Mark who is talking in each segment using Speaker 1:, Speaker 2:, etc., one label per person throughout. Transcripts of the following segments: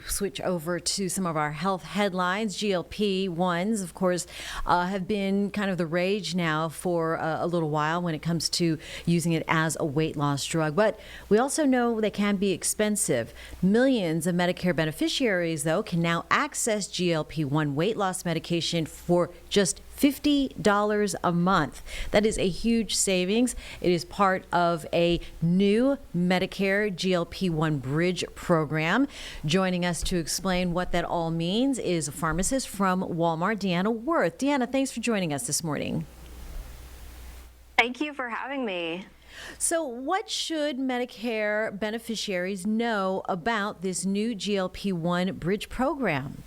Speaker 1: Switch over to some of our health headlines. GLP-1s, of course, have been kind of the rage now for a little while when it comes to using it as a weight loss drug. But we also know they can be expensive. Millions of Medicare beneficiaries, though, can now access GLP-1 weight loss medication for just $50 a month. That is a huge savings. It is part of a new Medicare GLP-1 bridge program. Joining us to explain what that all means is a pharmacist from Walmart, Deanna Worth. Deanna, thanks for joining us this morning.
Speaker 2: Thank you for having me.
Speaker 1: So what should Medicare beneficiaries know about this new GLP-1 bridge program?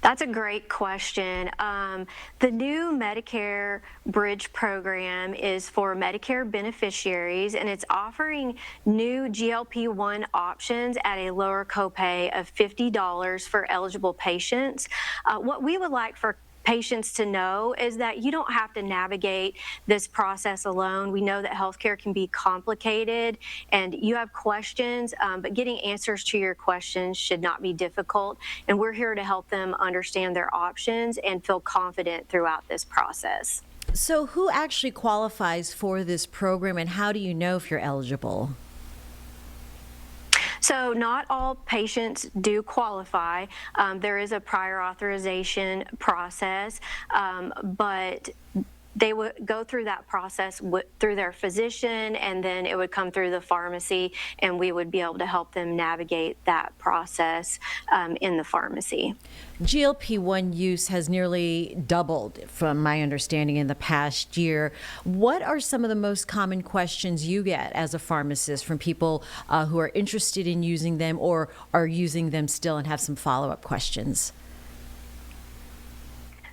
Speaker 2: That's a great question. The new Medicare Bridge program is for Medicare beneficiaries, and it's offering new GLP-1 options at a lower copay of $50 for eligible patients. What we would like for patients to know is that you don't have to navigate this process alone. We know that healthcare can be complicated and you have questions, but getting answers to your questions should not be difficult. And we're here to help them understand their options and feel confident throughout this process.
Speaker 1: So who actually qualifies for this program, and how do you know if you're eligible?
Speaker 2: So not all patients do qualify. There is a prior authorization process, but they would go through that process through their physician, and then it would come through the pharmacy, and we would be able to help them navigate that process in the pharmacy.
Speaker 1: GLP-1 use has nearly doubled, from my understanding, in the past year. What are some of the most common questions you get as a pharmacist from people who are interested in using them or are using them still and have some follow-up questions?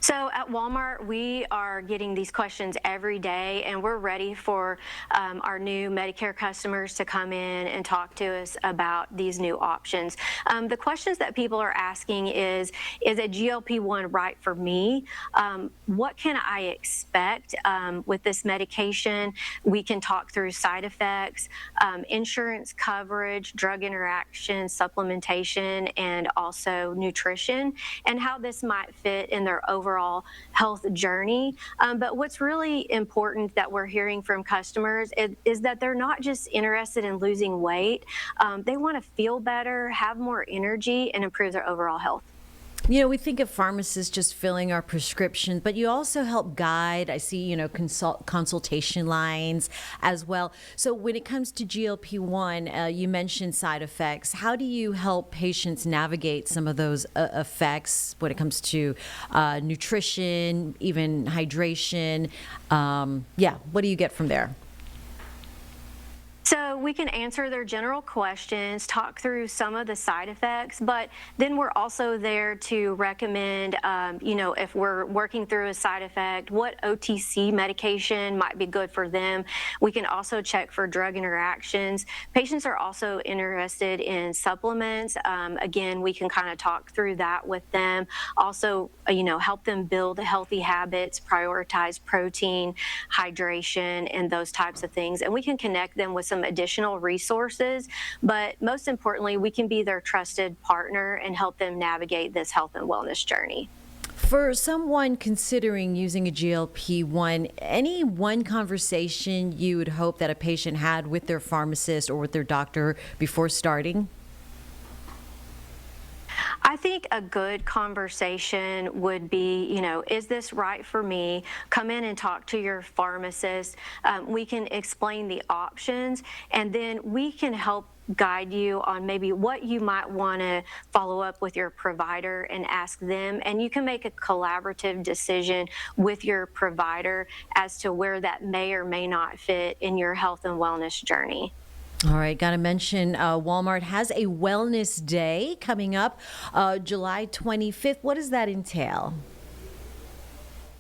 Speaker 2: So at Walmart, we are getting these questions every day, and we're ready for our new Medicare customers to come in and talk to us about these new options. The questions that people are asking is a GLP-1 right for me? What can I expect with this medication? We can talk through side effects, insurance coverage, drug interactions, supplementation, and also nutrition, and how this might fit in their overall health journey. But what's really important that we're hearing from customers is that they're not just interested in losing weight. They want to feel better, have more energy, and improve their overall health.
Speaker 1: You know, we think of pharmacists just filling our prescriptions, but you also help guide. I see, consultation lines as well. So when it comes to GLP-1, you mentioned side effects. How do you help patients navigate some of those effects when it comes to nutrition, even hydration? What do you get from there?
Speaker 2: So we can answer their general questions, talk through some of the side effects, but then we're also there to recommend, if we're working through a side effect, what OTC medication might be good for them. We can also check for drug interactions. Patients are also interested in supplements. Again, we can kind of talk through that with them. Also, help them build healthy habits, prioritize protein, hydration, and those types of things. And we can connect them with some additional resources, but most importantly, we can be their trusted partner and help them navigate this health and wellness journey.
Speaker 1: For someone considering using a GLP-1, any one conversation you would hope that a patient had with their pharmacist or with their doctor before starting?
Speaker 2: I think a good conversation would be, is this right for me? Come in and talk to your pharmacist. We can explain the options, and then we can help guide you on maybe what you might want to follow up with your provider and ask them. And you can make a collaborative decision with your provider as to where that may or may not fit in your health and wellness journey.
Speaker 1: All right, got to mention Walmart has a wellness day coming up July 25th. What does that entail?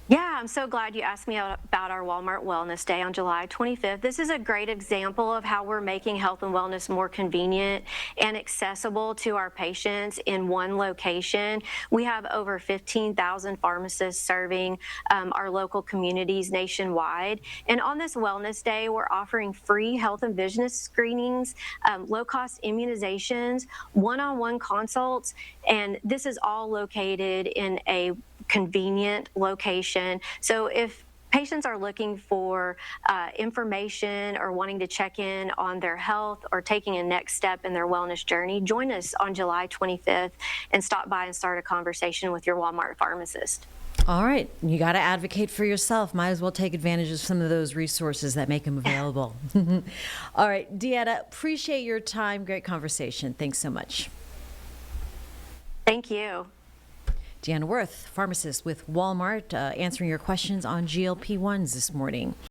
Speaker 2: Yeah, I'm so glad you asked me about our Walmart Wellness Day on July 25th. This is a great example of how we're making health and wellness more convenient and accessible to our patients in one location. We have over 15,000 pharmacists serving our local communities nationwide. And on this Wellness Day, we're offering free health and vision screenings, low-cost immunizations, one-on-one consults, and this is all located in a convenient location. So if patients are looking for information or wanting to check in on their health or taking a next step in their wellness journey, join us on July 25th and stop by and start a conversation with your Walmart pharmacist.
Speaker 1: All right. You got to advocate for yourself. Might as well take advantage of some of those resources that make them available. All right. Deanna, appreciate your time. Great conversation. Thanks so much.
Speaker 2: Thank you.
Speaker 1: Deanna Worth, pharmacist with Walmart, answering your questions on GLP-1s this morning.